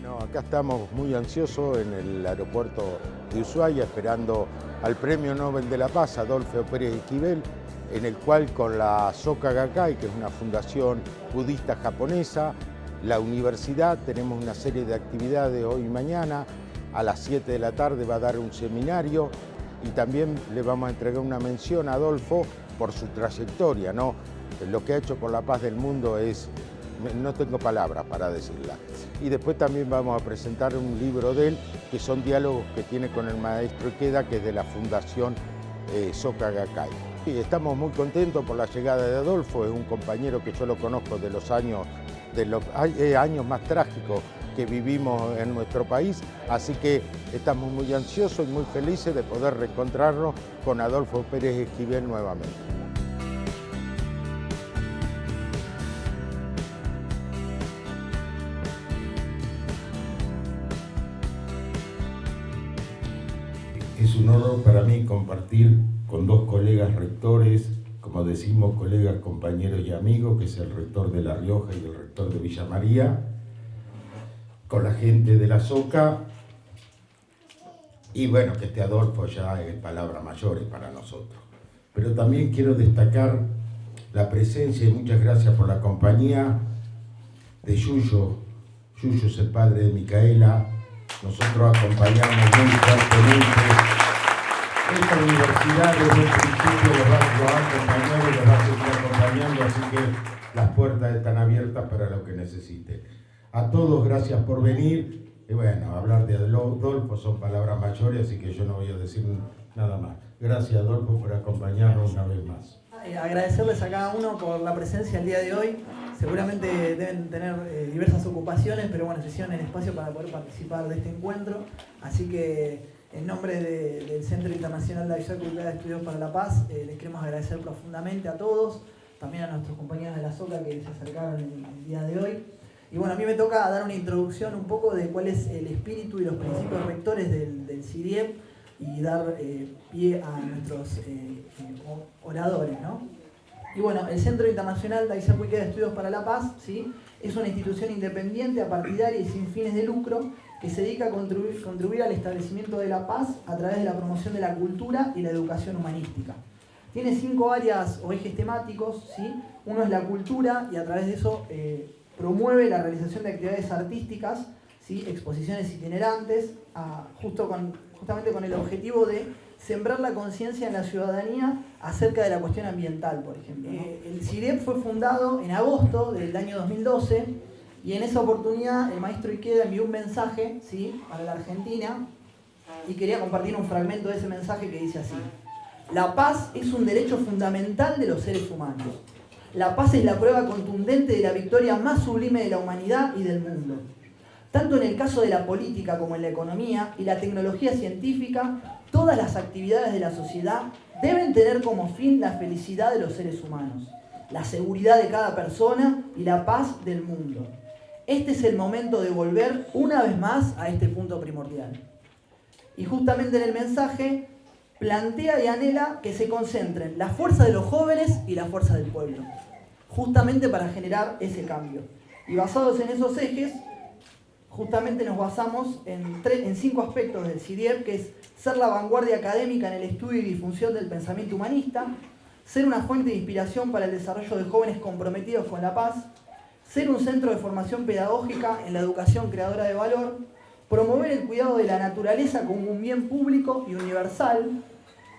Bueno, acá estamos muy ansiosos en el aeropuerto de Ushuaia esperando al Premio Nobel de la Paz, Adolfo Pérez Esquivel, en el cual con la Soka Gakkai, que es una fundación budista japonesa, la universidad, tenemos una serie de actividades hoy y mañana. A las 7 de la tarde va a dar un seminario y también le vamos a entregar una mención a Adolfo por su trayectoria, ¿no? Lo que ha hecho por la paz del mundo es... no tengo palabras para decirla. Y después también vamos a presentar un libro de él, que son diálogos que tiene con el maestro Ikeda, que es de la Fundación Soka Gakkai. Y estamos muy contentos por la llegada de Adolfo, es un compañero que yo lo conozco de los años más trágicos que vivimos en nuestro país, así que estamos muy ansiosos y muy felices de poder reencontrarnos con Adolfo Pérez Esquivel nuevamente. Es un honor para mí compartir con dos colegas rectores, como decimos, colegas, compañeros y amigos, que es el rector de La Rioja y el rector de Villa María, con la gente de la Soka, y bueno, que este Adolfo ya es palabras mayores para nosotros. Pero también quiero destacar la presencia, y muchas gracias por la compañía, de Yuyo. Yuyo es el padre de Micaela. Nosotros acompañamos muy fuertemente. Esta universidad desde el principio los ha acompañado y los va a seguir acompañando, así que las puertas están abiertas para lo que necesite. A todos, gracias por venir. Y bueno, hablar de Adolfo son palabras mayores, así que yo no voy a decir nada más. Gracias, Adolfo, por acompañarnos una vez más. Agradecerles a cada uno por la presencia el día de hoy. Seguramente deben tener diversas ocupaciones, pero bueno, se hicieron el espacio para poder participar de este encuentro. Así que en nombre del Centro Internacional de Ikeda de Estudios para la Paz, les queremos agradecer profundamente a todos, también a nuestros compañeros de la Soka que se acercaron el día de hoy. Y bueno, a mí me toca dar una introducción un poco de cuál es el espíritu y los principios rectores del CIDIEP y dar pie a nuestros oradores, ¿no? Y bueno, el Centro Internacional de Ikeda de Estudios para la Paz, ¿sí?, es una institución independiente, apartidaria y sin fines de lucro que se dedica a contribuir al establecimiento de la paz a través de la promoción de la cultura y la educación humanística. Tiene 5 áreas o ejes temáticos, ¿sí? Uno es la cultura y a través de eso promueve la realización de actividades artísticas, ¿sí?, exposiciones itinerantes, justamente con el objetivo de sembrar la conciencia en la ciudadanía acerca de la cuestión ambiental, por ejemplo, ¿no? El CIDIEP fue fundado en agosto del año 2012 y en esa oportunidad el maestro Ikeda envió un mensaje, ¿sí?, para la Argentina, y quería compartir un fragmento de ese mensaje que dice así: la paz es un derecho fundamental de los seres humanos. La paz es la prueba contundente de la victoria más sublime de la humanidad y del mundo. Tanto en el caso de la política como en la economía y la tecnología científica, todas las actividades de la sociedad deben tener como fin la felicidad de los seres humanos, la seguridad de cada persona y la paz del mundo. Este es el momento de volver una vez más a este punto primordial. Y justamente en el mensaje plantea y anhela que se concentren la fuerza de los jóvenes y la fuerza del pueblo, justamente para generar ese cambio. Y basados en esos ejes, justamente nos basamos en 5 aspectos del CIDIEP, que es ser la vanguardia académica en el estudio y difusión del pensamiento humanista, ser una fuente de inspiración para el desarrollo de jóvenes comprometidos con la paz, ser un centro de formación pedagógica en la educación creadora de valor, promover el cuidado de la naturaleza como un bien público y universal,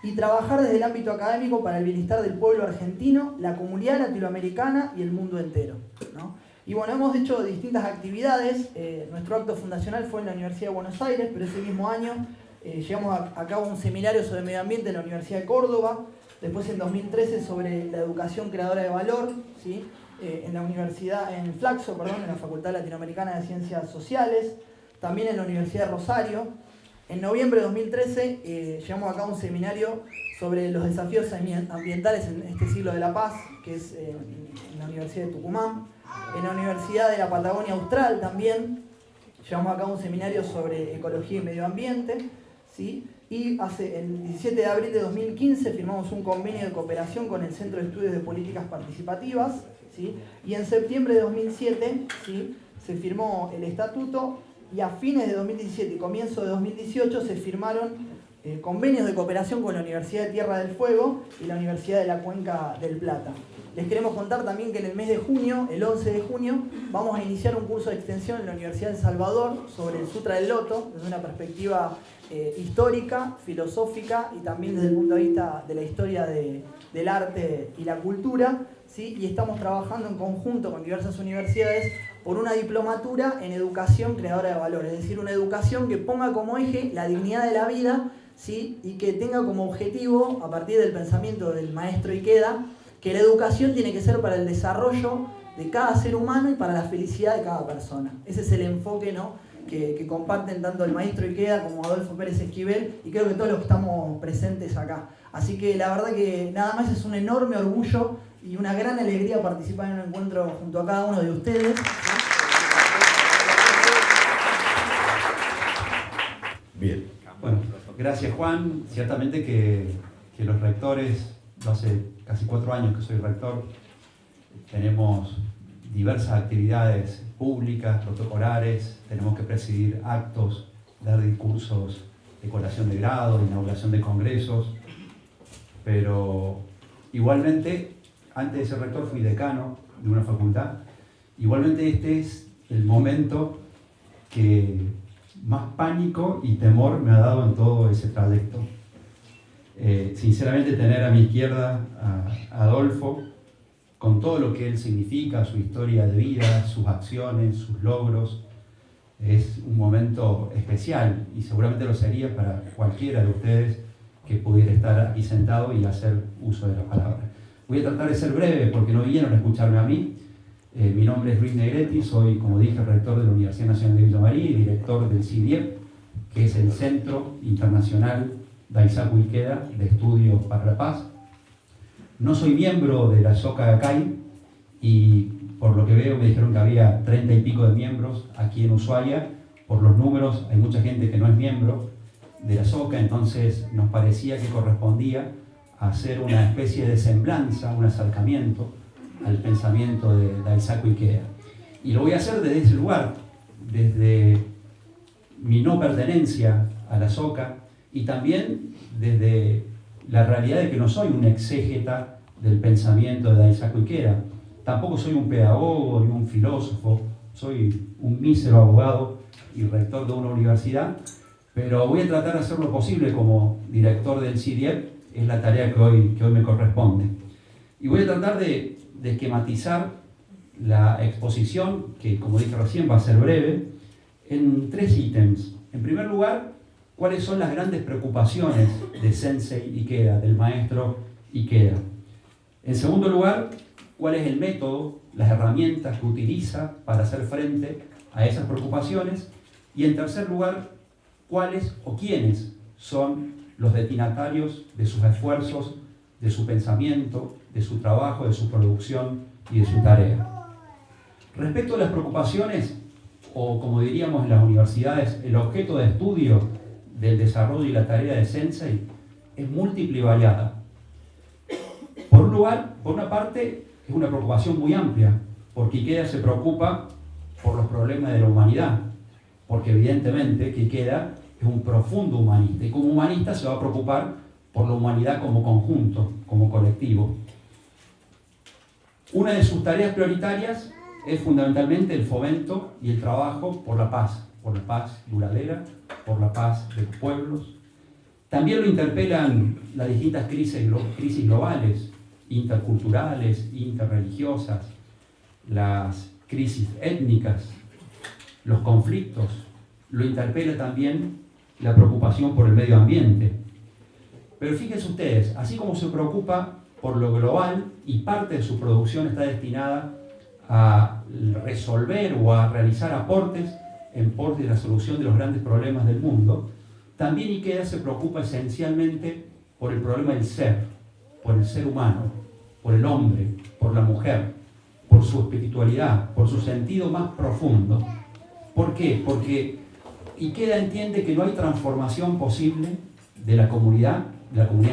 y trabajar desde el ámbito académico para el bienestar del pueblo argentino, la comunidad latinoamericana y el mundo entero, ¿no? Y bueno, hemos hecho distintas actividades. Nuestro acto fundacional fue en la Universidad de Buenos Aires, pero ese mismo año llevamos a cabo un seminario sobre medio ambiente en la Universidad de Córdoba, después en 2013 sobre la educación creadora de valor, ¿sí?, en la Facultad Latinoamericana de Ciencias Sociales, también en la Universidad de Rosario. En noviembre de 2013 llevamos a cabo un seminario sobre los desafíos ambientales en este siglo de la paz, que es en la Universidad de Tucumán. En la Universidad de la Patagonia Austral también llevamos a cabo un seminario sobre ecología y medio ambiente, ¿sí? Y el 17 de abril de 2015 firmamos un convenio de cooperación con el Centro de Estudios de Políticas Participativas, ¿sí? Y en septiembre de 2007, ¿sí?, se firmó el estatuto y a fines de 2017 y comienzo de 2018 se firmaron convenios de cooperación con la Universidad de Tierra del Fuego y la Universidad de la Cuenca del Plata. Les queremos contar también que en el mes de junio, el 11 de junio, vamos a iniciar un curso de extensión en la Universidad de El Salvador sobre el Sutra del Loto, desde una perspectiva histórica, filosófica y también desde el punto de vista de la historia del arte y la cultura, ¿sí? Y estamos trabajando en conjunto con diversas universidades por una diplomatura en educación creadora de valor, es decir, una educación que ponga como eje la dignidad de la vida, ¿sí? Y que tenga como objetivo, a partir del pensamiento del maestro Ikeda, que la educación tiene que ser para el desarrollo de cada ser humano y para la felicidad de cada persona. Ese es el enfoque, ¿no?, que comparten tanto el maestro Ikeda como Adolfo Pérez Esquivel, y creo que todos los que estamos presentes acá. Así que la verdad que nada más es un enorme orgullo y una gran alegría participar en un encuentro junto a cada uno de ustedes. Bien. Bueno, gracias Juan. Ciertamente que los rectores, yo hace casi 4 años que soy rector, tenemos diversas actividades públicas, protocolares, tenemos que presidir actos, dar discursos de colación de grado, de inauguración de congresos, pero igualmente, antes de ser rector fui decano de una facultad, igualmente este es el momento que más pánico y temor me ha dado en todo ese trayecto. Sinceramente, tener a mi izquierda a Adolfo, con todo lo que él significa, su historia de vida, sus acciones, sus logros, es un momento especial y seguramente lo sería para cualquiera de ustedes que pudiera estar aquí sentado y hacer uso de las palabras. Voy a tratar de ser breve porque no vinieron a escucharme a mí. Mi nombre es Luis Negretti, soy, como dije, rector de la Universidad Nacional de Villa María y director del CIDIEP, que es el Centro Internacional Daisaku Ikeda de Estudios para la Paz. No soy miembro de la Soka Gakkai y por lo que veo me dijeron que había 30 y pico de miembros aquí en Ushuaia. Por los números hay mucha gente que no es miembro de la Soka, entonces nos parecía que correspondía hacer una especie de semblanza, un acercamiento al pensamiento de Daisaku Ikeda. Y lo voy a hacer desde ese lugar, desde mi no pertenencia a la Soka y también desde la realidad de que no soy un exégeta del pensamiento de Daisaku Ikeda. Tampoco soy un pedagogo ni un filósofo, soy un mísero abogado y rector de una universidad, pero voy a tratar de hacer lo posible como director del CIDIEP, es la tarea que hoy me corresponde. Y voy a tratar de esquematizar la exposición, que como dije recién va a ser breve, en 3 ítems. En primer lugar, cuáles son las grandes preocupaciones de Sensei Ikeda, del maestro Ikeda. En segundo lugar, cuál es el método, las herramientas que utiliza para hacer frente a esas preocupaciones. Y en tercer lugar, cuáles o quiénes son los destinatarios de sus esfuerzos, de su pensamiento, de su trabajo, de su producción y de su tarea. Respecto a las preocupaciones, o como diríamos en las universidades, el objeto de estudio del desarrollo y la tarea de Sensei es múltiple y variada. Por una parte, es una preocupación muy amplia, porque Ikeda se preocupa por los problemas de la humanidad, porque evidentemente que Ikeda es un profundo humanista, y como humanista se va a preocupar por la humanidad como conjunto, como colectivo. Una de sus tareas prioritarias es fundamentalmente el fomento y el trabajo por la paz duradera, por la paz de los pueblos. También lo interpelan las distintas crisis globales, interculturales, interreligiosas, las crisis étnicas, los conflictos. Lo interpela también la preocupación por el medio ambiente. Pero fíjense ustedes, así como se preocupa por lo global y parte de su producción está destinada a resolver o a realizar aportes en pos de la solución de los grandes problemas del mundo, también Ikeda se preocupa esencialmente por el problema del ser, por el ser humano, por el hombre, por la mujer, por su espiritualidad, por su sentido más profundo. ¿Por qué? Porque Ikeda entiende que no hay transformación posible de la comunidad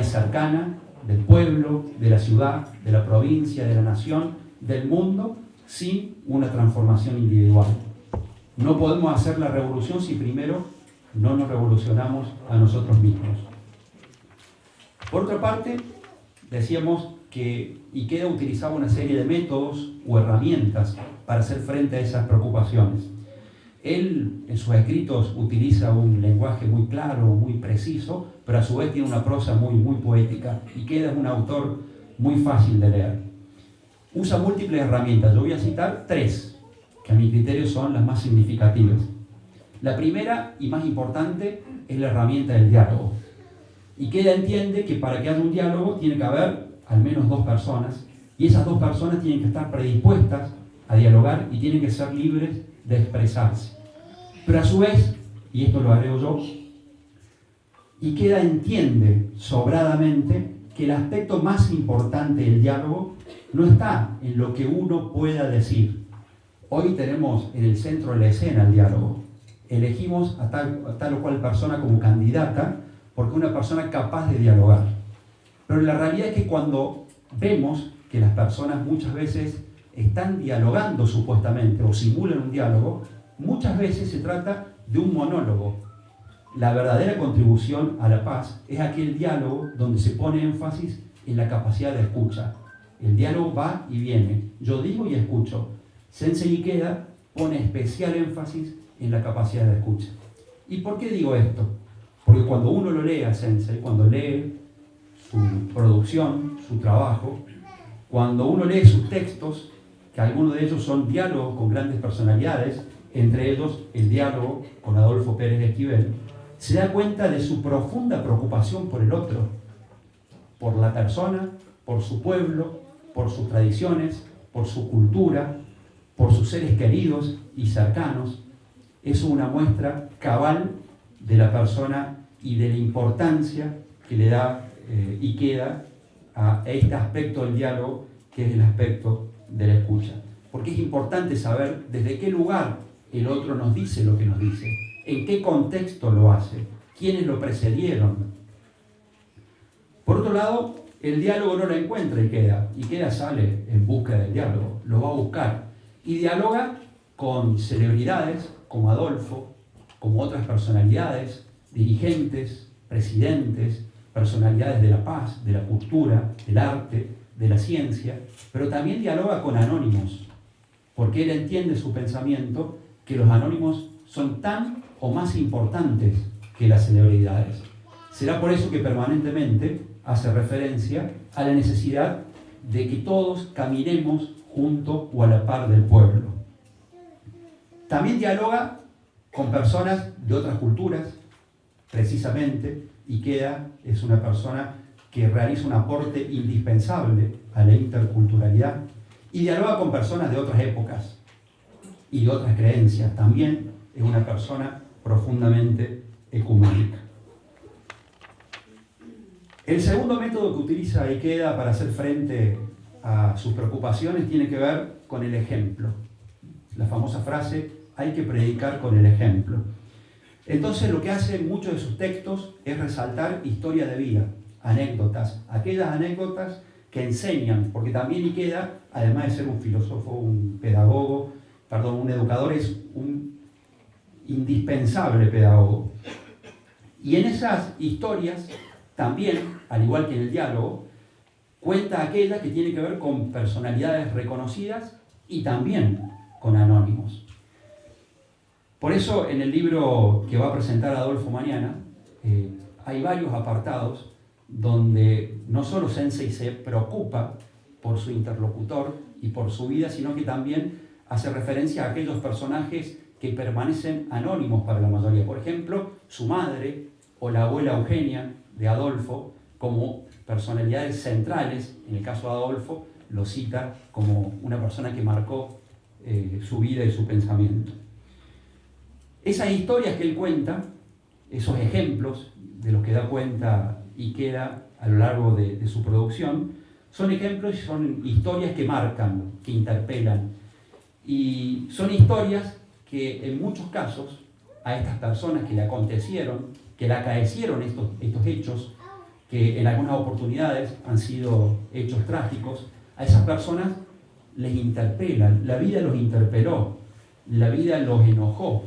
cercana, del pueblo, de la ciudad, de la provincia, de la nación, del mundo, sin una transformación individual. No podemos hacer la revolución si primero no nos revolucionamos a nosotros mismos. Por otra parte, decíamos que Ikeda utilizaba una serie de métodos o herramientas para hacer frente a esas preocupaciones. Él, en sus escritos, utiliza un lenguaje muy claro, muy preciso, pero a su vez tiene una prosa muy poética. Ikeda es un autor muy fácil de leer. Usa múltiples herramientas. Yo voy a citar 3, que a mi criterio son las más significativas. La primera y más importante es la herramienta del diálogo. Ikeda entiende que para que haya un diálogo tiene que haber al menos 2 personas, y esas 2 personas tienen que estar predispuestas a dialogar y tienen que ser libres de expresarse. Pero a su vez, y esto lo agrego yo, Ikeda entiende sobradamente que el aspecto más importante del diálogo no está en lo que uno pueda decir. Hoy tenemos en el centro de la escena el diálogo. Elegimos a tal o cual persona como candidata porque es una persona capaz de dialogar. Pero la realidad es que cuando vemos que las personas muchas veces están dialogando supuestamente o simulan un diálogo, muchas veces se trata de un monólogo. La verdadera contribución a la paz es aquel diálogo donde se pone énfasis en la capacidad de escucha. El diálogo va y viene. Yo digo y escucho. Sensei Ikeda pone especial énfasis en la capacidad de escucha. ¿Y por qué digo esto? Porque cuando uno lo lee a Sensei, cuando lee su producción, su trabajo, cuando uno lee sus textos, que algunos de ellos son diálogos con grandes personalidades, entre ellos el diálogo con Adolfo Pérez Esquivel, se da cuenta de su profunda preocupación por el otro, por la persona, por su pueblo, por sus tradiciones, por su cultura, por sus seres queridos y cercanos. Es una muestra cabal de la persona y de la importancia que le da Ikeda a este aspecto del diálogo, que es el aspecto de la escucha. Porque es importante saber desde qué lugar el otro nos dice lo que nos dice, en qué contexto lo hace, quiénes lo precedieron. Por otro lado, el diálogo no lo encuentra Ikeda. Ikeda sale en busca del diálogo, lo va a buscar y dialoga con celebridades como Adolfo, como otras personalidades, dirigentes, presidentes, personalidades de la paz, de la cultura, del arte, de la ciencia, pero también dialoga con anónimos, porque él entiende su pensamiento que los anónimos son tan o más importantes que las celebridades. Será por eso que permanentemente hace referencia a la necesidad de que todos caminemos junto o a la par del pueblo. También dialoga con personas de otras culturas, precisamente. Ikeda es una persona que realiza un aporte indispensable a la interculturalidad y dialoga con personas de otras épocas y de otras creencias. También es una persona profundamente ecuménica. El segundo método que utiliza Ikeda para hacer frente a sus preocupaciones tiene que ver con el ejemplo. La famosa frase, hay que predicar con el ejemplo. Entonces lo que hace en muchos de sus textos es resaltar historia de vida, anécdotas, aquellas anécdotas que enseñan, porque también Ikeda, además de ser un filósofo, un pedagogo, un educador, es un indispensable pedagogo. Y en esas historias también, al igual que en el diálogo, cuenta aquella que tiene que ver con personalidades reconocidas y también con anónimos. Por eso en el libro que va a presentar Adolfo mañana hay varios apartados donde no solo Sensei se preocupa por su interlocutor y por su vida, sino que también hace referencia a aquellos personajes que permanecen anónimos para la mayoría. Por ejemplo, su madre o la abuela Eugenia de Adolfo como personalidades centrales. En el caso de Adolfo lo cita como una persona que marcó su vida y su pensamiento. Esas historias que él cuenta, esos ejemplos de los que da cuenta Ikeda a lo largo de su producción, son ejemplos y son historias que marcan, que interpelan. Y son historias que en muchos casos a estas personas que le acontecieron, que le acaecieron estos hechos, que en algunas oportunidades han sido hechos trágicos, a esas personas les interpelan, la vida los interpeló. la vida los enojó,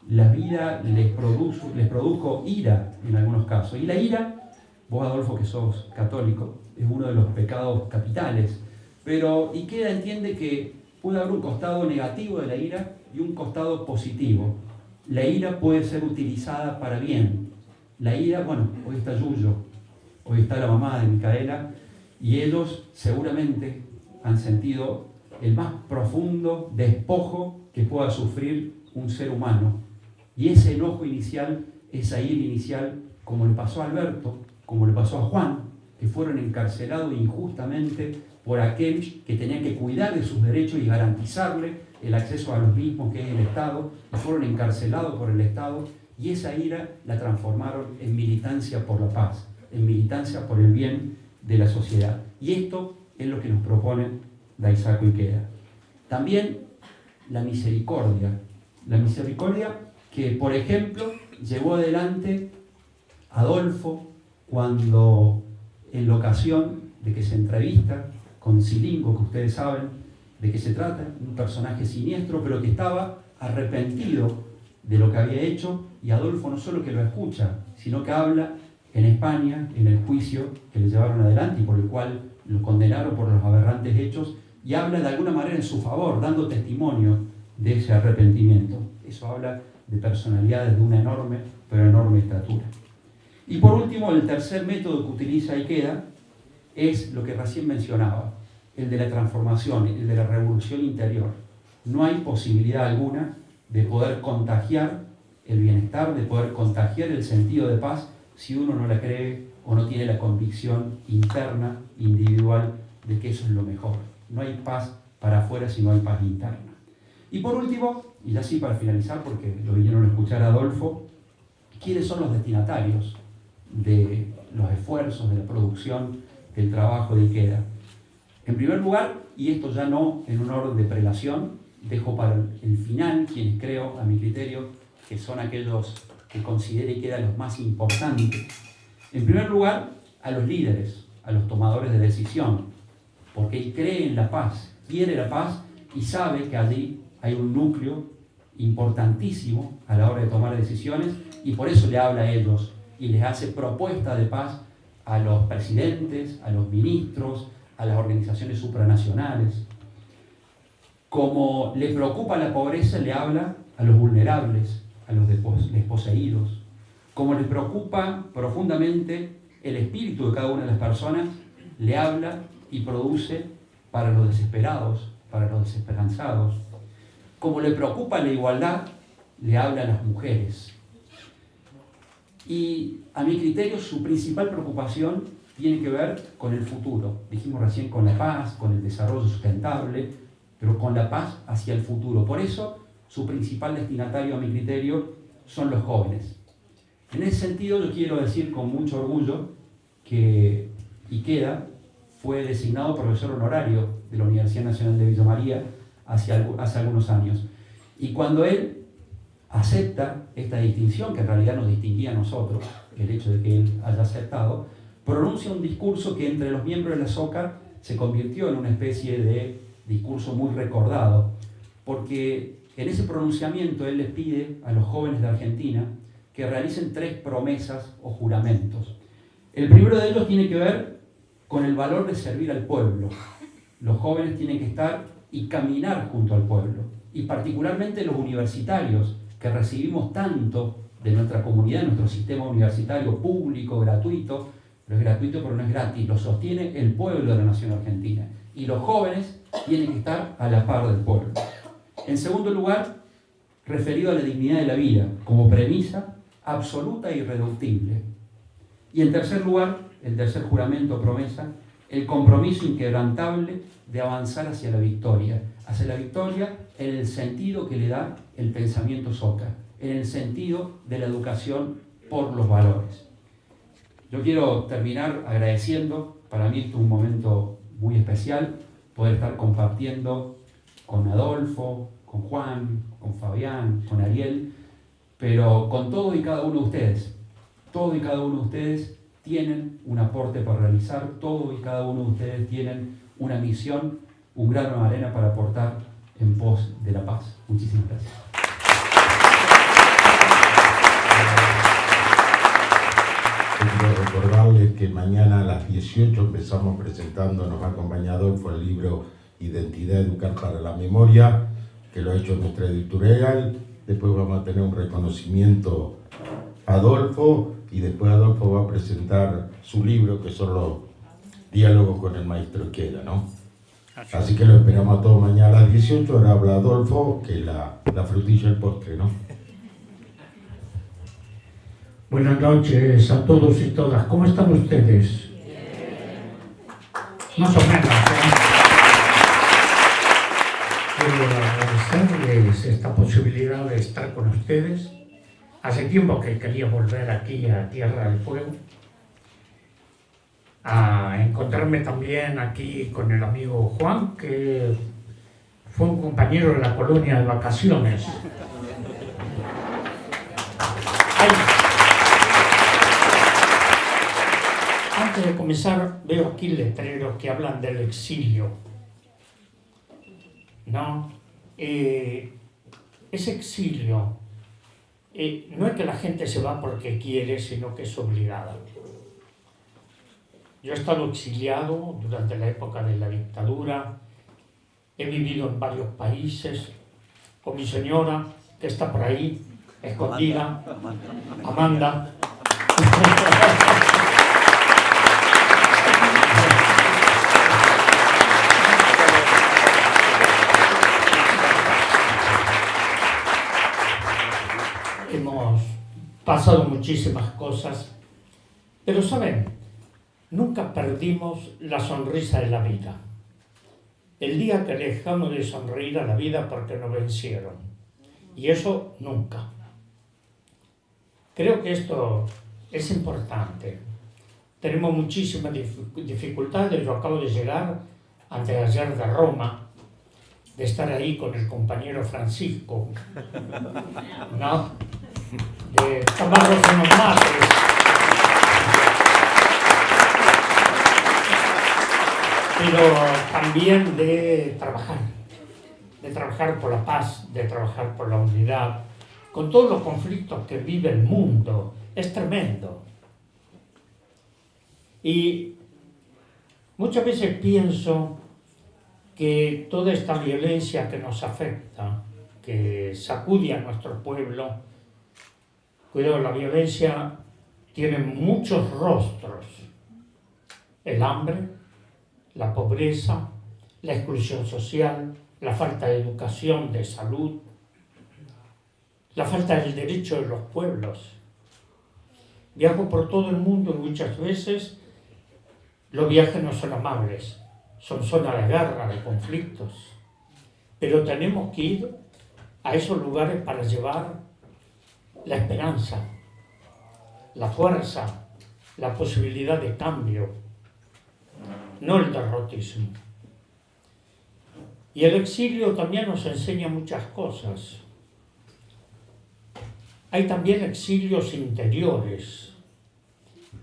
la vida les produjo ira en algunos casos. Y la ira, vos Adolfo que sos católico, es uno de los pecados capitales, pero Ikeda entiende que puede haber un costado negativo de la ira y un costado positivo. La ira puede ser utilizada para bien. La ira, bueno, hoy está Yuyo, hoy está la mamá de Micaela, y ellos seguramente han sentido el más profundo despojo que pueda sufrir un ser humano. Y ese enojo inicial, esa ira inicial, como le pasó a Alberto, como le pasó a Juan, que fueron encarcelados injustamente por aquel que tenía que cuidar de sus derechos y garantizarle el acceso a los mismos, que es el Estado, y fueron encarcelados por el Estado, y esa ira la transformaron en militancia por la paz, en militancia por el bien de la sociedad. Y esto es lo que nos propone Daisaku Ikeda. También la misericordia que, por ejemplo, llevó adelante Adolfo cuando, en la ocasión de que se entrevista con Silingo, que ustedes saben de qué se trata, un personaje siniestro, pero que estaba arrepentido de lo que había hecho, y Adolfo no solo que lo escucha, sino que habla en España, en el juicio que le llevaron adelante y por el cual lo condenaron por los aberrantes hechos, y habla de alguna manera en su favor, dando testimonio de ese arrepentimiento. Eso habla de personalidades de una enorme, pero enorme estatura. Y por último, el tercer método que utiliza Ikeda es lo que recién mencionaba, el de la transformación, el de la revolución interior. No hay posibilidad alguna de poder contagiar el bienestar, de poder contagiar el sentido de paz, si uno no la cree o no tiene la convicción interna, individual, de que eso es lo mejor. No hay paz para afuera si no hay paz interna. Y por último, y así para finalizar, porque lo vinieron a escuchar a Adolfo, ¿quiénes son los destinatarios de los esfuerzos, de la producción, del trabajo de Ikeda? En primer lugar, y esto ya no en un orden de prelación, dejo para el final quienes creo, a mi criterio, que son aquellos que considere Ikeda los más importantes. En primer lugar, a los líderes, a los tomadores de decisión, porque él cree en la paz, quiere la paz y sabe que allí hay un núcleo importantísimo a la hora de tomar decisiones, y por eso le habla a ellos y les hace propuestas de paz a los presidentes, a los ministros, a las organizaciones supranacionales. Como le preocupa la pobreza, le habla a los vulnerables, a los desposeídos. Como le preocupa profundamente el espíritu de cada una de las personas, le habla y produce para los desesperados, para los desesperanzados. Como le preocupa la igualdad, le habla a las mujeres. Y a mi criterio, su principal preocupación tiene que ver con el futuro. Dijimos recién con la paz, con el desarrollo sustentable, pero con la paz hacia el futuro. Por eso, su principal destinatario, a mi criterio, son los jóvenes. En ese sentido, yo quiero decir con mucho orgullo que Ikeda fue designado profesor honorario de la Universidad Nacional de Villa María hace algunos años. Y cuando él acepta esta distinción, que en realidad nos distinguía a nosotros, el hecho de que él haya aceptado, pronuncia un discurso que entre los miembros de la SOCA se convirtió en una especie de discurso muy recordado, porque en ese pronunciamiento él les pide a los jóvenes de Argentina que realicen 3 promesas o juramentos. El primero de ellos tiene que ver con el valor de servir al pueblo. Los jóvenes tienen que estar y caminar junto al pueblo, y particularmente los universitarios, que recibimos tanto de nuestra comunidad, nuestro sistema universitario público, gratuito, pero es gratuito pero no es gratis, lo sostiene el pueblo de la nación argentina, y los jóvenes tienen que estar a la par del pueblo. En segundo lugar, referido a la dignidad de la vida, como premisa absoluta e irreductible. Y en tercer lugar, el tercer juramento o promesa, el compromiso inquebrantable de avanzar hacia la victoria en el sentido que le da el pensamiento Soka, en el sentido de la educación por los valores. Yo quiero terminar agradeciendo, para mí esto es un momento muy especial, poder estar compartiendo con Adolfo, con Juan, con Fabián, con Ariel, pero con todos y cada uno de ustedes. Todos y cada uno de ustedes tienen un aporte para realizar, todos y cada uno de ustedes tienen una misión, un grano de arena para aportar en pos de la paz. Muchísimas gracias. Quiero recordarles que mañana a las 18 empezamos presentando, nos va a acompañar Adolfo, el libro Identidad, Educar para la Memoria, que lo ha hecho nuestra editorial. Después vamos a tener un reconocimiento a Adolfo y después Adolfo va a presentar su libro, que son los diálogos con el maestro Esqueda, ¿no? Así que lo esperamos a todos mañana a las 18. Ahora habla Adolfo, que es la frutilla del postre, ¿no? Buenas noches a todos y todas. ¿Cómo están ustedes? Más o menos, Quiero agradecerles esta posibilidad de estar con ustedes. Hace tiempo que quería volver aquí a Tierra del Fuego, a encontrarme también aquí con el amigo Juan, que fue un compañero de la colonia de vacaciones. Antes de comenzar, veo aquí letreros que hablan del exilio, ¿no? Ese exilio no es que la gente se va porque quiere, sino que es obligada. Yo he estado exiliado durante la época de la dictadura, he vivido en varios países con mi señora, que está por ahí, escondida, Amanda. Hemos pasado muchísimas cosas, pero ¿saben? Nunca perdimos la sonrisa de la vida. El día que dejamos de sonreír a la vida porque nos vencieron. Y eso nunca. Creo que esto es importante. Tenemos muchísimas dificultades. Yo acabo de llegar antes de ayer de Roma, de estar ahí con el compañero Francisco, ¿no? De tomarnos unos mates. Pero también de trabajar por la paz, de trabajar por la unidad, con todos los conflictos que vive el mundo. Es tremendo. Y muchas veces pienso que toda esta violencia que nos afecta, que sacude a nuestro pueblo, cuidado, la violencia tiene muchos rostros. El hambre, la pobreza, la exclusión social, la falta de educación, de salud, la falta del derecho de los pueblos. Viajo por todo el mundo y muchas veces los viajes no son amables, son zonas de guerra, de conflictos. Pero tenemos que ir a esos lugares para llevar la esperanza, la fuerza, la posibilidad de cambio, no el derrotismo. Y el exilio también nos enseña muchas cosas. Hay también exilios interiores.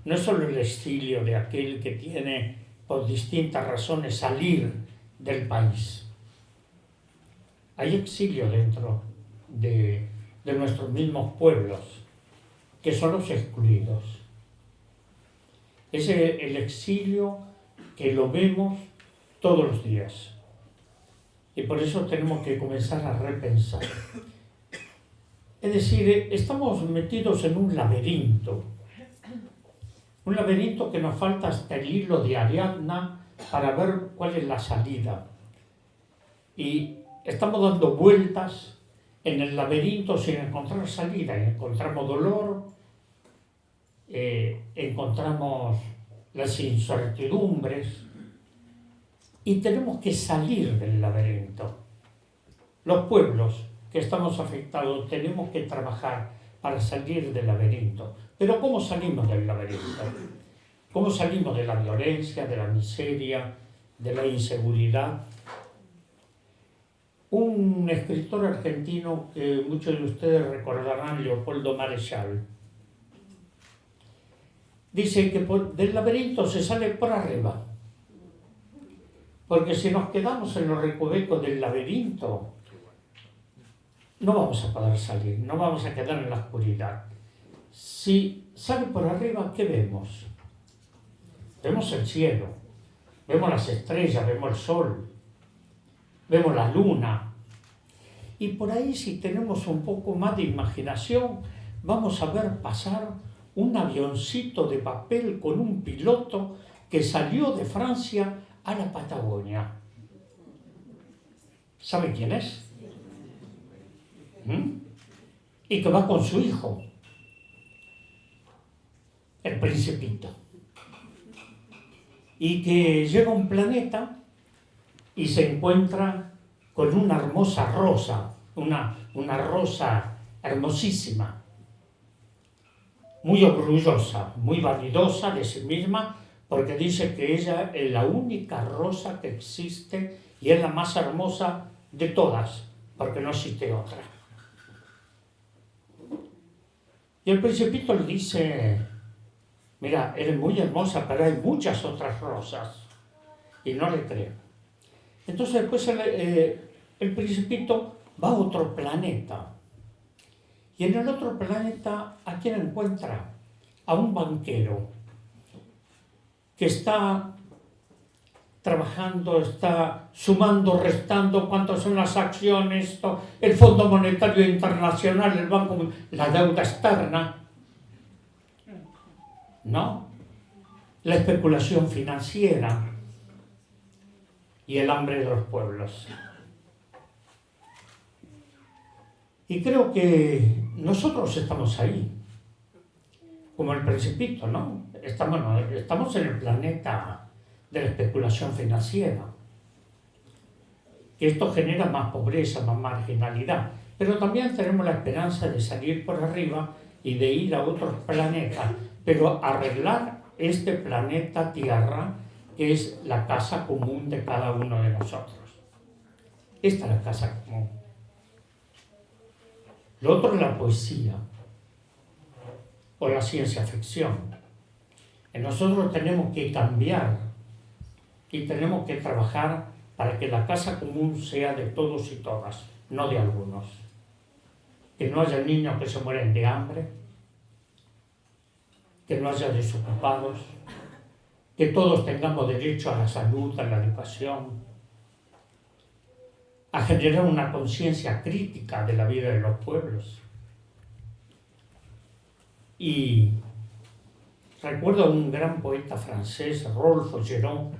No es solo el exilio de aquel que tiene, por distintas razones, salir del país. Hay exilio dentro de nuestros mismos pueblos, que son los excluidos. Es el exilio que lo vemos todos los días. Y por eso tenemos que comenzar a repensar. Es decir, estamos metidos en un laberinto que nos falta hasta el hilo de Ariadna para ver cuál es la salida. Y estamos dando vueltas en el laberinto sin encontrar salida. Y encontramos dolor, encontramos las incertidumbres y tenemos que salir del laberinto. Los pueblos que estamos afectados tenemos que trabajar para salir del laberinto. Pero ¿cómo salimos del laberinto? ¿Cómo salimos de la violencia, de la miseria, de la inseguridad? Un escritor argentino que muchos de ustedes recordarán, Leopoldo Marechal, dice que del laberinto se sale por arriba. Porque si nos quedamos en los recovecos del laberinto, no vamos a poder salir, no vamos a quedar en la oscuridad. Si sale por arriba, ¿qué vemos? Vemos el cielo, vemos las estrellas, vemos el sol, vemos la luna. Y por ahí, si tenemos un poco más de imaginación, vamos a ver pasar un avioncito de papel con un piloto que salió de Francia a la Patagonia. ¿Saben quién es? Y que va con su hijo, el Principito. Y que llega a un planeta y se encuentra con una hermosa rosa, una rosa hermosísima, muy orgullosa, muy vanidosa de sí misma, porque dice que ella es la única rosa que existe y es la más hermosa de todas, porque no existe otra. Y el Principito le dice: mira, eres muy hermosa, pero hay muchas otras rosas. Y no le creo. Entonces después el Principito va a otro planeta. Y en el otro planeta, ¿a quién encuentra? A un banquero que está trabajando, está sumando, restando cuántas son las acciones, el Fondo Monetario Internacional, el Banco, la deuda externa, ¿no? La especulación financiera y el hambre de los pueblos. Y creo que nosotros estamos ahí, como el Principito, ¿no? Estamos en el planeta de la especulación financiera. Que esto genera más pobreza, más marginalidad. Pero también tenemos la esperanza de salir por arriba y de ir a otros planetas, pero arreglar este planeta Tierra, que es la casa común de cada uno de nosotros. Esta es la casa común. Lo otro es la poesía o la ciencia ficción. Y nosotros tenemos que cambiar y tenemos que trabajar para que la casa común sea de todos y todas, no de algunos. Que no haya niños que se mueren de hambre, que no haya desocupados, que todos tengamos derecho a la salud, a la educación, a generar una conciencia crítica de la vida de los pueblos. Y recuerdo a un gran poeta francés, Rolf Géraud.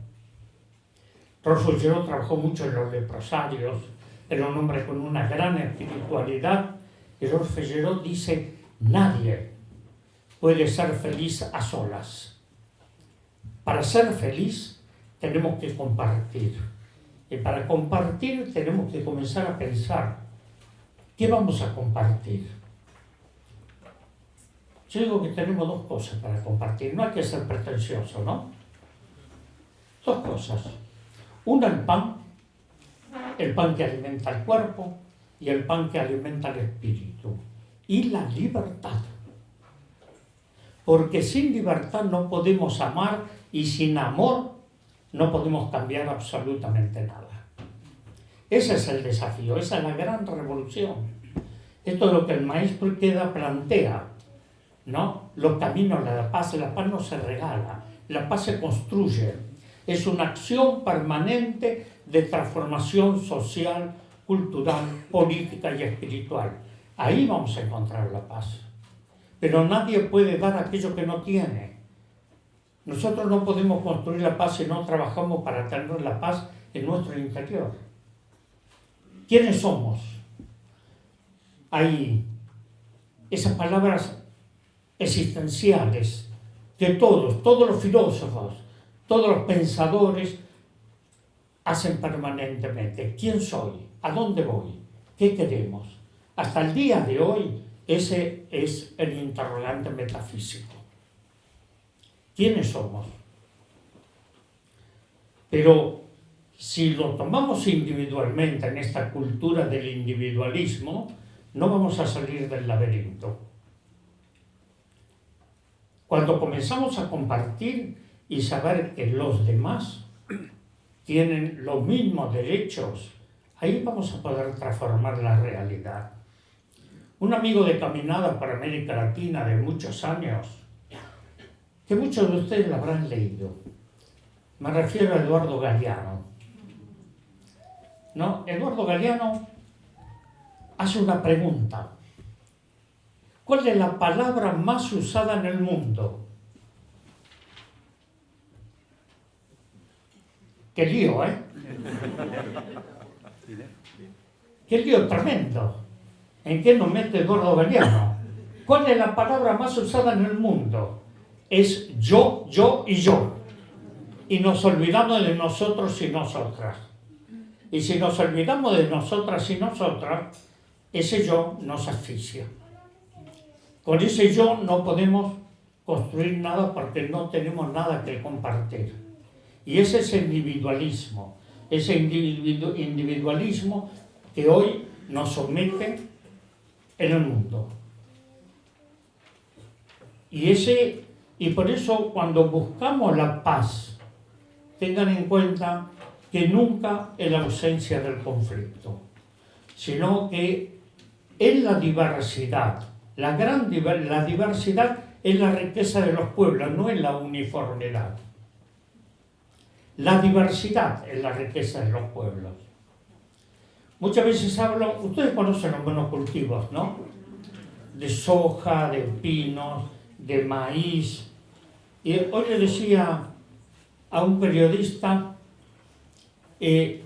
Rolf Géraud trabajó mucho en los leprosarios, era un hombre con una gran espiritualidad, y Rolf Géraud dice: nadie puede ser feliz a solas. Para ser feliz tenemos que compartir. Y para compartir tenemos que comenzar a pensar, ¿qué vamos a compartir? Yo digo que tenemos dos cosas para compartir, no hay que ser pretencioso, ¿no? Dos cosas. Una, el pan que alimenta el cuerpo, y el pan que alimenta el espíritu. Y la libertad. Porque sin libertad no podemos amar, y sin amor no podemos cambiar absolutamente nada. Ese es el desafío, esa es la gran revolución. Esto es lo que el maestro Queda plantea, ¿no? Los caminos de la paz no se regala, la paz se construye. Es una acción permanente de transformación social, cultural, política y espiritual. Ahí vamos a encontrar la paz. Pero nadie puede dar aquello que no tiene. Nosotros no podemos construir la paz si no trabajamos para tener la paz en nuestro interior. ¿Quiénes somos? Hay esas palabras existenciales que todos los filósofos, todos los pensadores hacen permanentemente. ¿Quién soy? ¿A dónde voy? ¿Qué queremos? Hasta el día de hoy, ese es el interrogante metafísico. ¿Quiénes somos? Pero si lo tomamos individualmente en esta cultura del individualismo, no vamos a salir del laberinto. Cuando comenzamos a compartir y saber que los demás tienen los mismos derechos, ahí vamos a poder transformar la realidad. Un amigo de Caminada para América Latina de muchos años, que muchos de ustedes lo habrán leído, me refiero a Eduardo Galeano. ¿No? Eduardo Galeano hace una pregunta. ¿Cuál es la palabra más usada en el mundo? ¡Qué lío, eh! ¡Qué lío tremendo! ¿En qué nos mete Eduardo Galeano? ¿Cuál es la palabra más usada en el mundo? Es yo, yo y yo. Y nos olvidamos de nosotros y nosotras. Y si nos olvidamos de nosotras y nosotras, ese yo nos asfixia. Con ese yo no podemos construir nada porque no tenemos nada que compartir. Y ese es el individualismo. Ese individualismo que hoy nos somete en el mundo. Y por eso cuando buscamos la paz, tengan en cuenta que nunca es la ausencia del conflicto, sino que es la diversidad. La diversidad es la riqueza de los pueblos, no es la uniformidad. La diversidad es la riqueza de los pueblos. Muchas veces hablo, ustedes conocen los monocultivos, ¿no? De soja, de pinos, de maíz. Y hoy le decía a un periodista que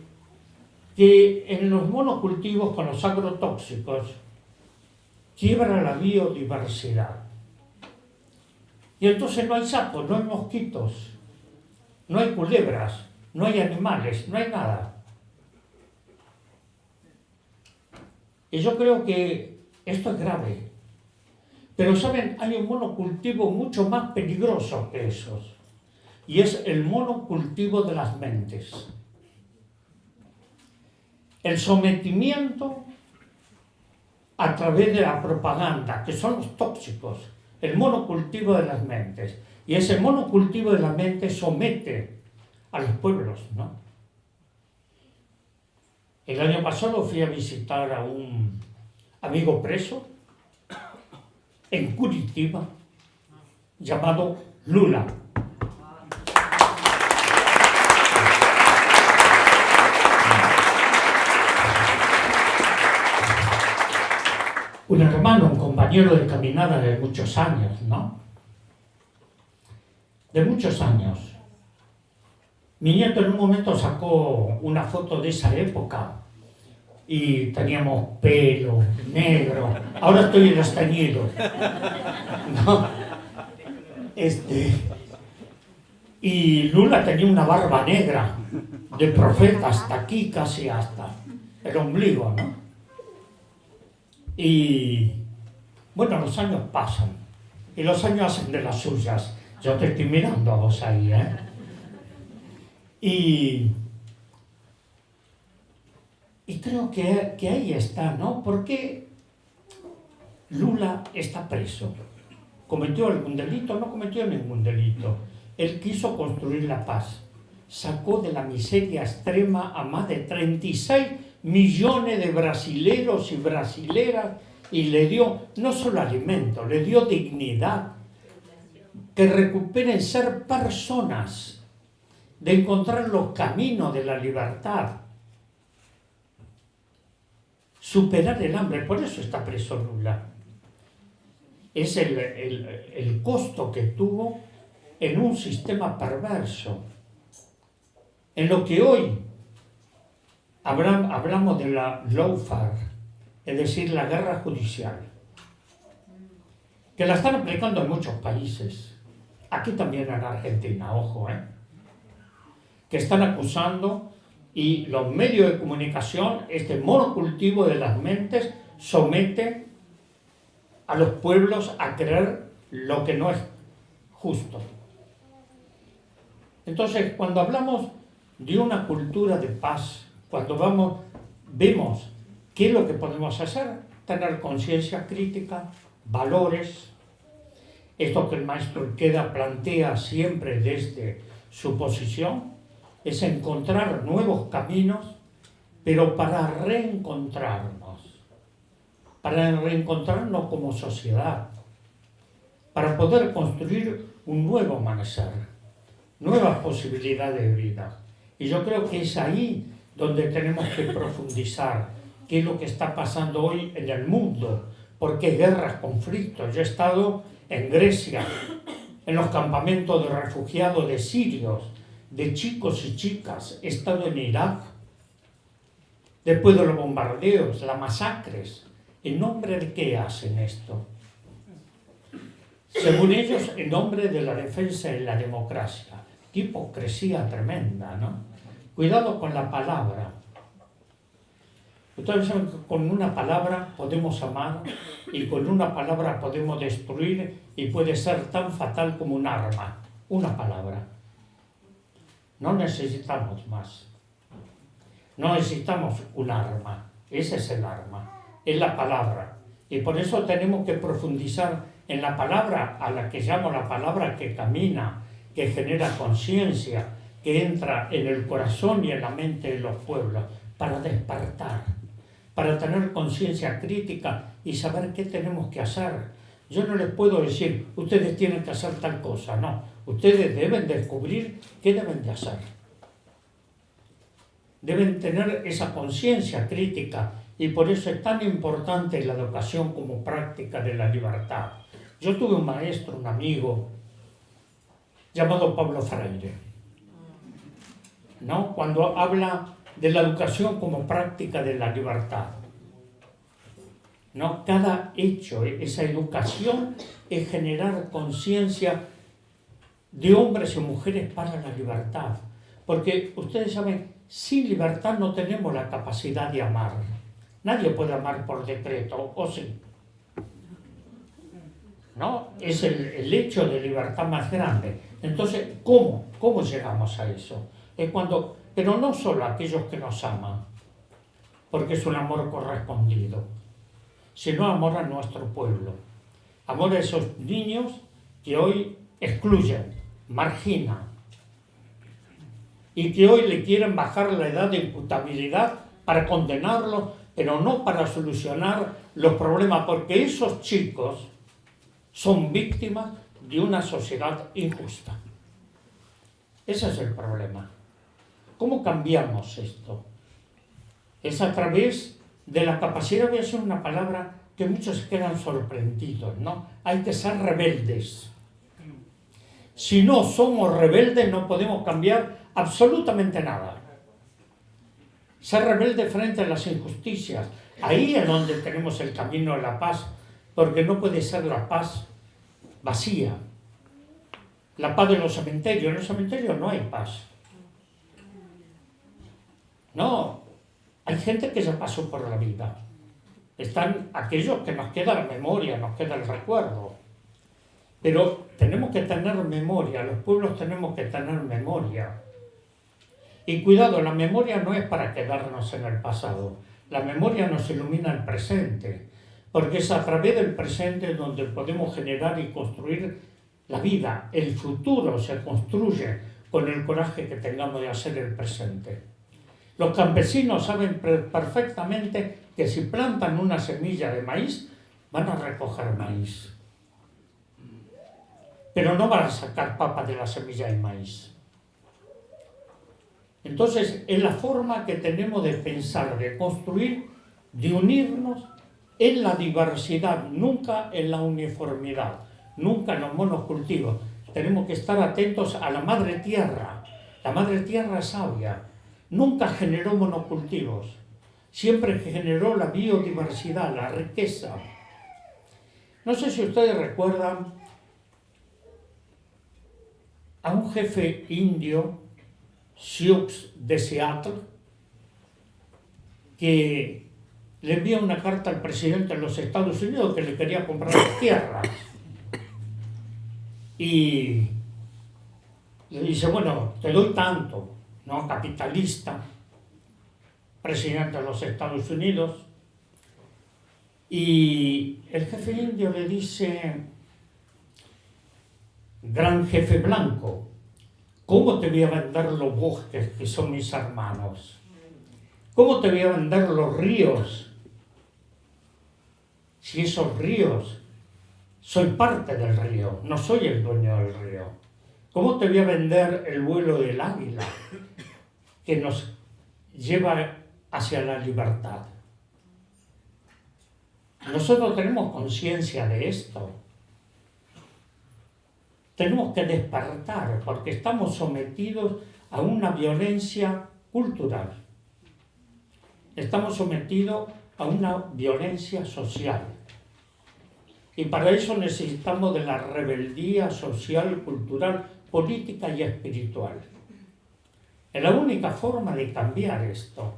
en los monocultivos con los agrotóxicos quiebra la biodiversidad. Y entonces no hay sapos, no hay mosquitos, no hay culebras, no hay animales, no hay nada. Y yo creo que esto es grave. Pero saben, hay un monocultivo mucho más peligroso que esos. Y es el monocultivo de las mentes. El sometimiento a través de la propaganda, que son los tóxicos, el monocultivo de las mentes. Y ese monocultivo de las mentes somete a los pueblos, ¿no? El año pasado fui a visitar a un amigo preso en Curitiba, llamado Lula. Un hermano, un compañero de caminada de muchos años, ¿no? De muchos años. Mi nieto en un momento sacó una foto de esa época y teníamos pelo negro. Ahora estoy desteñido, ¿no? Y Lula tenía una barba negra de profeta hasta aquí, casi hasta el ombligo, ¿no? Y bueno, los años pasan y los años hacen de las suyas. Yo te estoy mirando a vos ahí, ¿eh? Y creo que ahí está, ¿no? Porque Lula está preso. ¿Cometió algún delito? No cometió ningún delito. Él quiso construir la paz. Sacó de la miseria extrema a más de 36 millones de brasileros y brasileras y le dio no solo alimento, le dio dignidad, que recuperen ser personas, de encontrar los caminos de la libertad, superar el hambre. Por eso está preso Lula. Es el costo que tuvo en un sistema perverso, en lo que hoy hablamos de la lawfare, es decir, la guerra judicial, que la están aplicando en muchos países, aquí también en Argentina, ojo, que están acusando, y los medios de comunicación, este monocultivo de las mentes somete a los pueblos a creer lo que no es justo. Entonces, cuando hablamos de una cultura de paz, cuando vemos qué es lo que podemos hacer, tener conciencia crítica, valores, esto que el maestro Queda plantea siempre desde su posición, es encontrar nuevos caminos, pero para reencontrarnos como sociedad, para poder construir un nuevo amanecer, nuevas posibilidades de vida. Y yo creo que es ahí donde tenemos que profundizar qué es lo que está pasando hoy en el mundo, porque hay guerras, conflictos. Yo he estado en Grecia, en los campamentos de refugiados de sirios, de chicos y chicas. He estado en Irak, después de los bombardeos, las masacres. ¿En nombre de qué hacen esto? Según ellos, en nombre de la defensa de la democracia. Qué hipocresía tremenda, ¿no? Cuidado con la palabra. Ustedes saben que con una palabra podemos amar y con una palabra podemos destruir, y puede ser tan fatal como un arma. Una palabra. No necesitamos más. No necesitamos un arma. Ese es el arma. Es la palabra. Y por eso tenemos que profundizar en la palabra, a la que llamo la palabra que camina, que genera conciencia, que entra en el corazón y en la mente de los pueblos, para despertar, para tener conciencia crítica y saber qué tenemos que hacer. Yo no les puedo decir, ustedes tienen que hacer tal cosa, no. Ustedes deben descubrir qué deben de hacer. Deben tener esa conciencia crítica, y por eso es tan importante la educación como práctica de la libertad. Yo tuve un maestro, un amigo, llamado Pablo Freire, ¿no? Cuando habla de la educación como práctica de la libertad, ¿no? Cada hecho, esa educación, es generar conciencia de hombres y mujeres para la libertad. Porque ustedes saben, sin libertad no tenemos la capacidad de amar. Nadie puede amar por decreto, ¿o sí? ¿No? Es el hecho de libertad más grande. Entonces, ¿cómo llegamos a eso? Es cuando, pero no solo a aquellos que nos aman, porque es un amor correspondido, sino amor a nuestro pueblo. Amor a esos niños que hoy excluyen, marginan, y que hoy le quieren bajar la edad de imputabilidad para condenarlos, pero no para solucionar los problemas, porque esos chicos son víctimas de una sociedad injusta. Ese es el problema. ¿Cómo cambiamos esto? Es a través de la capacidad, voy a decir una palabra que muchos quedan sorprendidos, ¿no? Hay que ser rebeldes. Si no somos rebeldes, no podemos cambiar absolutamente nada. Ser rebelde frente a las injusticias. Ahí es donde tenemos el camino de la paz, porque no puede ser la paz vacía. La paz de los cementerios. En los cementerios no hay paz. No, hay gente que ya pasó por la vida. Están aquellos que nos queda la memoria, nos queda el recuerdo. Pero tenemos que tener memoria, los pueblos tenemos que tener memoria. Y cuidado, la memoria no es para quedarnos en el pasado. La memoria nos ilumina el presente, porque es a través del presente donde podemos generar y construir la vida. El futuro se construye con el coraje que tengamos de hacer el presente. Los campesinos saben perfectamente que si plantan una semilla de maíz, van a recoger maíz. Pero no van a sacar papas de la semilla de maíz. Entonces, es la forma que tenemos de pensar, de construir, de unirnos en la diversidad, nunca en la uniformidad, nunca en los monocultivos. Tenemos que estar atentos a la madre tierra. La madre tierra es sabia. Nunca generó monocultivos. Siempre generó la biodiversidad, la riqueza. No sé si ustedes recuerdan a un jefe indio, Sioux de Seattle, que le envía una carta al presidente de los Estados Unidos que le quería comprar tierras. Y le dice, bueno, te doy tanto, ¿no? Capitalista, presidente de los Estados Unidos. Y el jefe indio le dice, gran jefe blanco, ¿Cómo te voy a vender los bosques que son mis hermanos? ¿Cómo te voy a vender los ríos? Si esos ríos, soy parte del río, no soy el dueño del río. ¿Cómo te voy a vender el vuelo del águila que nos lleva hacia la libertad? Nosotros tenemos conciencia de esto. Tenemos que despertar porque estamos sometidos a una violencia cultural. Estamos sometidos a una violencia social. Y para eso necesitamos de la rebeldía social, cultural, política y espiritual. Es la única forma de cambiar esto.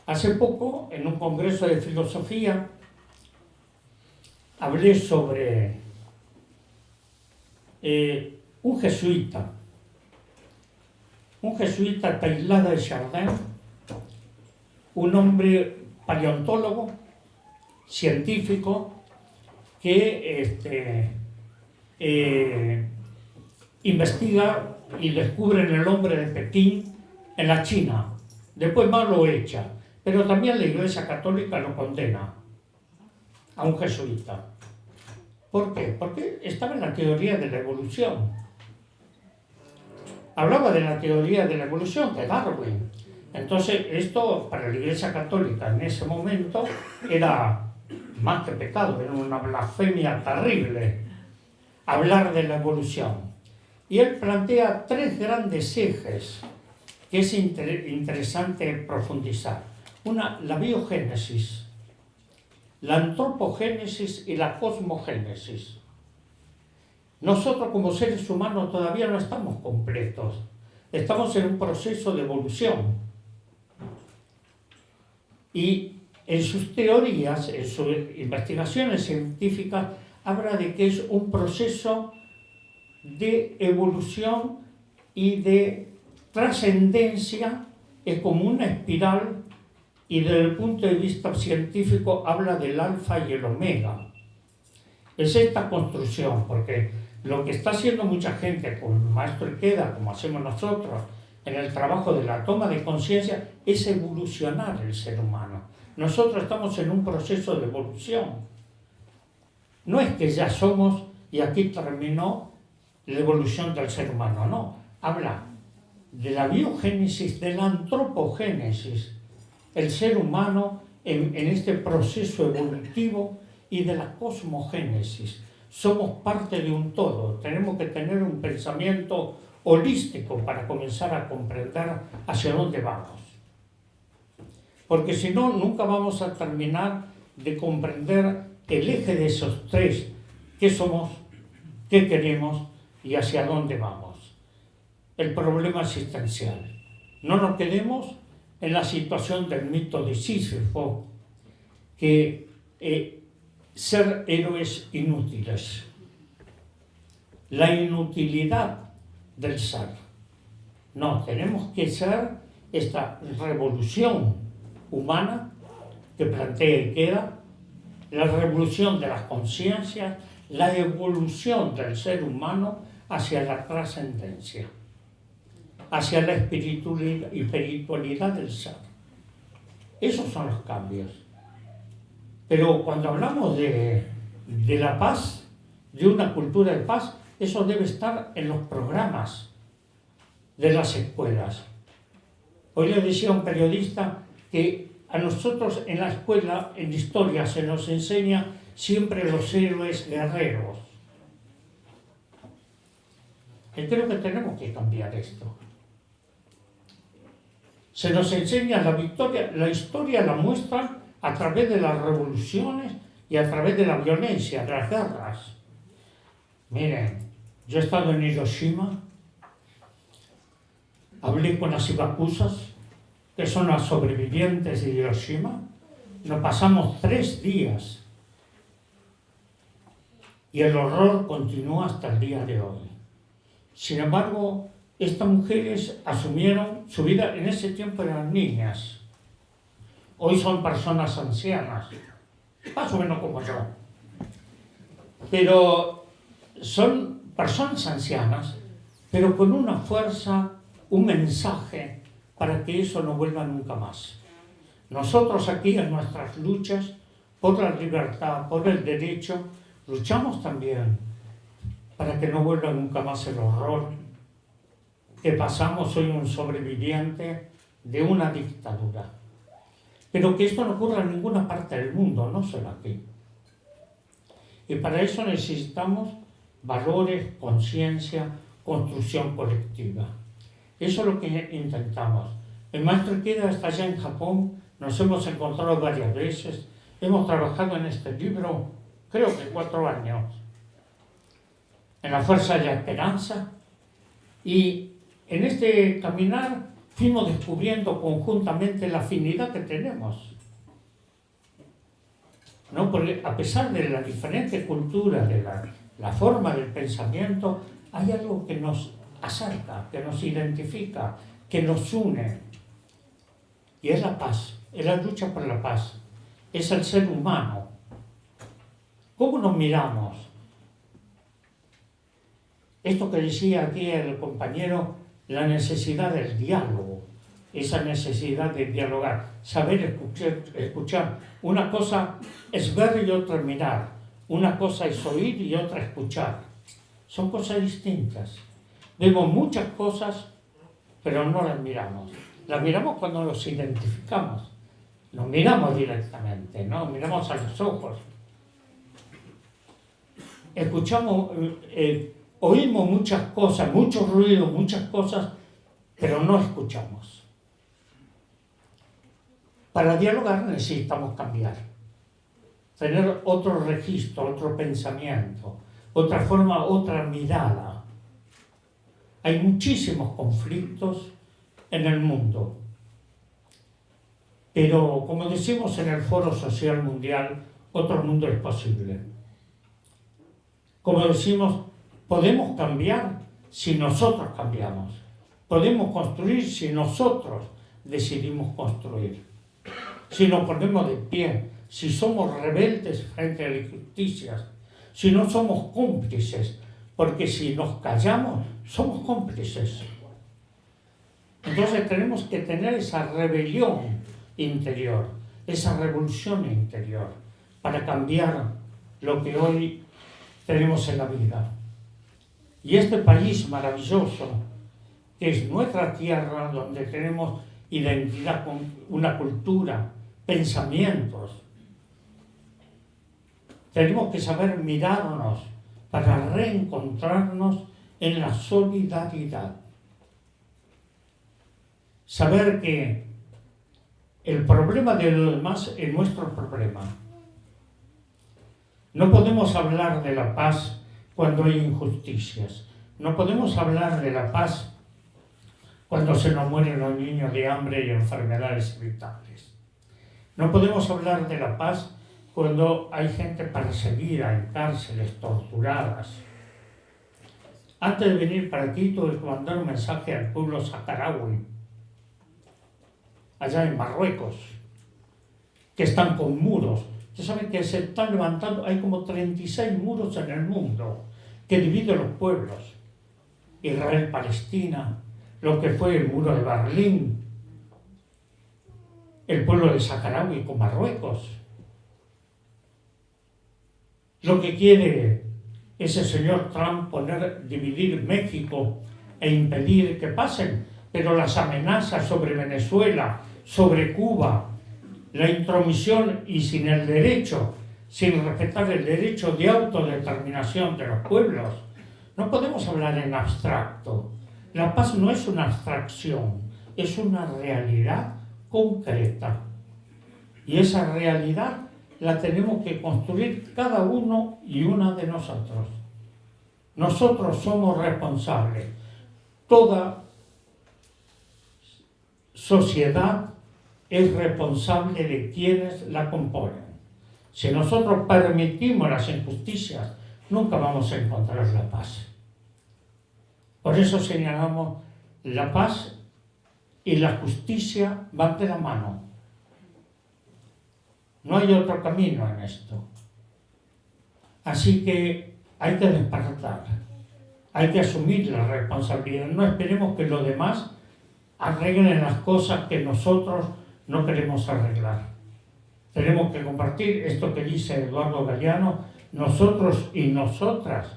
Hace poco, en un congreso de filosofía, hablé sobre un jesuita Tailhard de Chardin, un hombre paleontólogo, científico, que investiga y descubre en el hombre de Pekín, en la China. Después más lo echa, pero también la Iglesia Católica lo condena a un jesuita. ¿Por qué? Porque estaba en la teoría de la evolución. Hablaba de la teoría de la evolución de Darwin. Entonces, esto para la Iglesia Católica en ese momento era más que pecado, era una blasfemia terrible hablar de la evolución. Y él plantea tres grandes ejes que es interesante profundizar. Una, la biogénesis, la antropogénesis y la cosmogénesis. Nosotros como seres humanos todavía no estamos completos, estamos en un proceso de evolución. Y en sus teorías, en sus investigaciones científicas, habla de que es un proceso de evolución y de trascendencia, es como una espiral, y desde el punto de vista científico habla del alfa y el omega. Es esta construcción, porque lo que está haciendo mucha gente con Maestro Ikeda, como hacemos nosotros, en el trabajo de la toma de conciencia, es evolucionar el ser humano. Nosotros estamos en un proceso de evolución. No es que ya somos y aquí terminó la evolución del ser humano, no. Habla de la biogénesis, de la antropogénesis, el ser humano en este proceso evolutivo, y de la cosmogénesis. Somos parte de un todo, tenemos que tener un pensamiento holístico para comenzar a comprender hacia dónde vamos. Porque si no, nunca vamos a terminar de comprender el eje de esos tres: qué somos, qué queremos y hacia dónde vamos. El problema existencial. No nos quedemos en la situación del mito de Sísifo, que ser héroes inútiles. La inutilidad del ser. No, tenemos que ser esta revolución humana que plantea Ikeda, la revolución de las conciencias, la evolución del ser humano hacia la trascendencia, hacia la espiritualidad del ser. Esos son los cambios. Pero cuando hablamos de la paz, de una cultura de paz, eso debe estar en los programas de las escuelas. Hoy le decía a un periodista que a nosotros en la escuela, en historia, se nos enseña siempre los héroes guerreros. Y creo que tenemos que cambiar esto. Se nos enseña la victoria, la historia la muestra a través de las revoluciones y a través de la violencia, de las guerras. Miren, yo he estado en Hiroshima, hablé con las ibakusas, que son las sobrevivientes de Hiroshima, nos pasamos 3 días y el horror continúa hasta el día de hoy. Sin embargo, estas mujeres asumieron su vida, en ese tiempo eran niñas. Hoy son personas ancianas, más o menos como yo. Pero son personas ancianas pero con una fuerza, un mensaje para que eso no vuelva nunca más. Nosotros aquí en nuestras luchas por la libertad, por el derecho, luchamos también para que no vuelva nunca más el horror que pasamos. Soy un sobreviviente de una dictadura. Pero que esto no ocurra en ninguna parte del mundo, no solo aquí. Y para eso necesitamos valores, conciencia, construcción colectiva. Eso es lo que intentamos. El maestro Ikeda está allá en Japón, nos hemos encontrado varias veces, hemos trabajado en este libro, creo que 4 años, en la fuerza de la esperanza, y en este caminar fuimos descubriendo conjuntamente la afinidad que tenemos, ¿no? Porque a pesar de la diferente cultura, de la forma del pensamiento, hay algo que nos acerca, que nos identifica, que nos une, y es la paz, es la lucha por la paz, es el ser humano. ¿Cómo nos miramos? Esto que decía aquí el compañero, la necesidad del diálogo, esa necesidad de dialogar, saber escuchar. Una cosa es ver y otra mirar, una cosa es oír y otra escuchar. Son cosas distintas. Vemos muchas cosas, pero no las miramos. Las miramos cuando nos identificamos. Nos miramos directamente, ¿no? Miramos a los ojos. Escuchamos, oímos muchas cosas, mucho ruido, muchas cosas, pero no escuchamos. Para dialogar necesitamos cambiar, tener otro registro, otro pensamiento, otra forma, otra mirada. Hay muchísimos conflictos en el mundo, pero como decimos en el Foro Social Mundial, otro mundo es posible. Como decimos, podemos cambiar si nosotros cambiamos. Podemos construir si nosotros decidimos construir. Si nos ponemos de pie, si somos rebeldes frente a las injusticias, si no somos cómplices, porque si nos callamos, somos cómplices. Entonces tenemos que tener esa rebelión interior, esa revolución interior, para cambiar lo que hoy tenemos en la vida. Y este país maravilloso, que es nuestra tierra, donde tenemos identidad, una cultura, pensamientos, tenemos que saber mirarnos para reencontrarnos en la solidaridad. Saber que el problema de los demás es nuestro problema. No podemos hablar de la paz cuando hay injusticias. No podemos hablar de la paz cuando se nos mueren los niños de hambre y enfermedades evitables. No podemos hablar de la paz cuando hay gente perseguida en cárceles, torturadas. Antes de venir para aquí tuve que mandar un mensaje al pueblo saharaui, allá en Marruecos, que están con muros. Ustedes saben que se están levantando, hay como 36 muros en el mundo que dividen los pueblos. Israel-Palestina, lo que fue el muro de Berlín, el pueblo de Saharaui con Marruecos. Lo que quiere ese señor Trump dividir México e impedir que pasen, pero las amenazas sobre Venezuela, sobre Cuba, la intromisión y sin el derecho, sin respetar el derecho de autodeterminación de los pueblos. No podemos hablar en abstracto. La paz no es una abstracción, es una realidad concreta. Y esa realidad la tenemos que construir cada uno y una de nosotros. Nosotros somos responsables. Toda sociedad es responsable de quienes la componen. Si nosotros permitimos las injusticias, nunca vamos a encontrar la paz. Por eso señalamos, la paz y la justicia van de la mano. No hay otro camino en esto. Así que hay que despertar. Hay que asumir la responsabilidad. No esperemos que los demás arreglen las cosas que nosotros no queremos arreglar. Tenemos que compartir esto que dice Eduardo Galeano. Nosotros y nosotras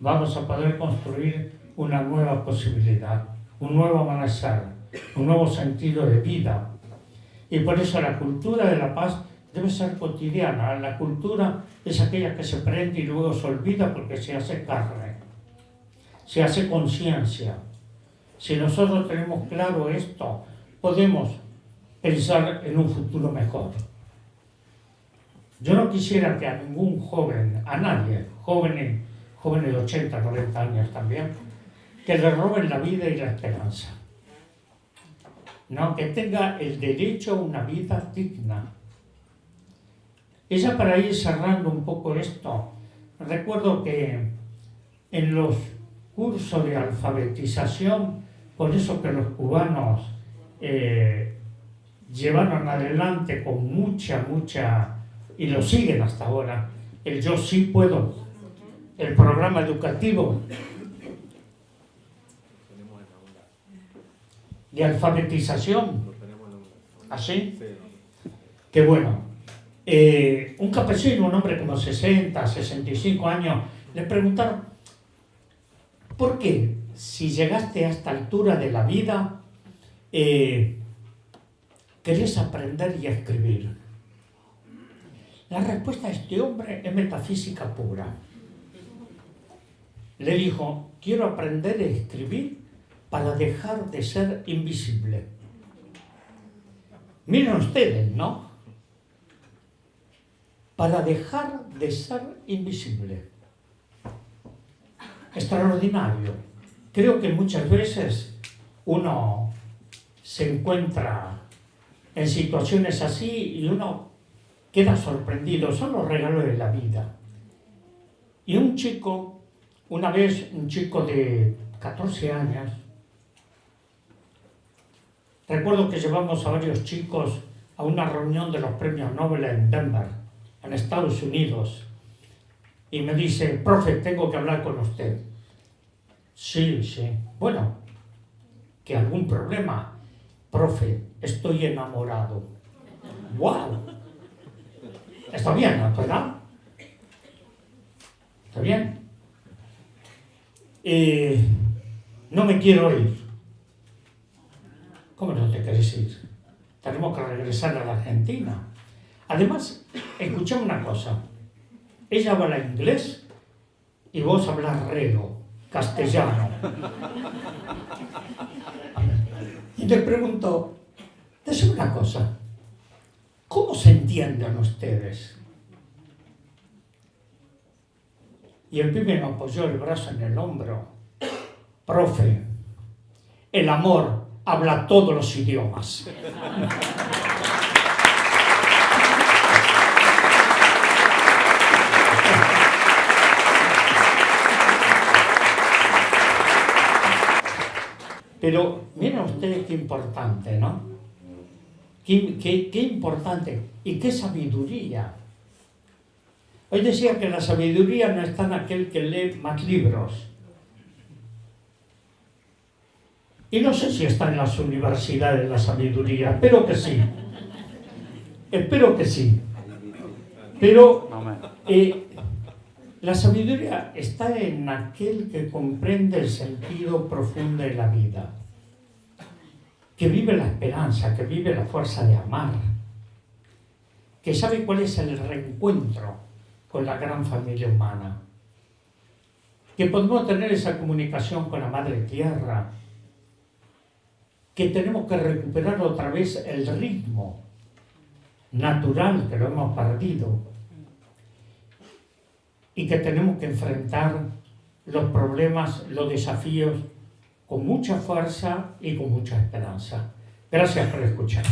vamos a poder construir una nueva posibilidad, un nuevo amanecer, un nuevo sentido de vida. Y por eso la cultura de la paz debe ser cotidiana. La cultura es aquella que se prende y luego se olvida porque se hace carne, se hace conciencia. Si nosotros tenemos claro esto, podemos pensar en un futuro mejor. Yo no quisiera que a ningún joven, a nadie, jóvenes de 80, 90 años también, que le roben la vida y la esperanza. No, que tenga el derecho a una vida digna. Y ya para ir cerrando un poco esto, recuerdo que en los cursos de alfabetización, por eso que los cubanos llevaron adelante con mucha, y lo siguen hasta ahora, el Yo Sí Puedo, el programa educativo de alfabetización. ¿Así? Qué bueno. Un campesino, un hombre como 60, 65 años, le preguntaron, ¿por qué si llegaste a esta altura de la vida querés aprender y a escribir? La respuesta de este hombre es metafísica pura. Le dijo, quiero aprender a escribir para dejar de ser invisible. Miren ustedes, ¿no? Para dejar de ser invisible. Extraordinario. Creo que muchas veces uno se encuentra en situaciones así y uno queda sorprendido. Son los regalos de la vida. Y un chico, una vez un chico de 14 años, recuerdo que llevamos a varios chicos a una reunión de los premios Nobel en Denver, en Estados Unidos, y me dice, profe, tengo que hablar con usted. Sí. Bueno, ¿que algún problema? Profe, estoy enamorado. ¡Wow! Está bien, ¿verdad? Está bien. No me quiero ir. ¿Cómo no te querés ir? Tenemos que regresar a la Argentina. Además, escuchame una cosa. Ella habla inglés y vos hablas rego, castellano. Y le pregunto, decime una cosa. ¿Cómo se entienden ustedes? Y el pibe me apoyó el brazo en el hombro. Profe, el amor habla todos los idiomas. Pero miren ustedes qué importante, ¿no? Qué importante y qué sabiduría. Hoy decía que la sabiduría no está en aquel que lee más libros. Y no sé si está en las universidades la sabiduría, espero que sí. Espero que sí. Pero la sabiduría está en aquel que comprende el sentido profundo de la vida, que vive la esperanza, que vive la fuerza de amar, que sabe cuál es el reencuentro con la gran familia humana, que podemos tener esa comunicación con la Madre Tierra, que tenemos que recuperar otra vez el ritmo natural que lo hemos perdido y que tenemos que enfrentar los problemas, los desafíos con mucha fuerza y con mucha esperanza. Gracias por escuchar.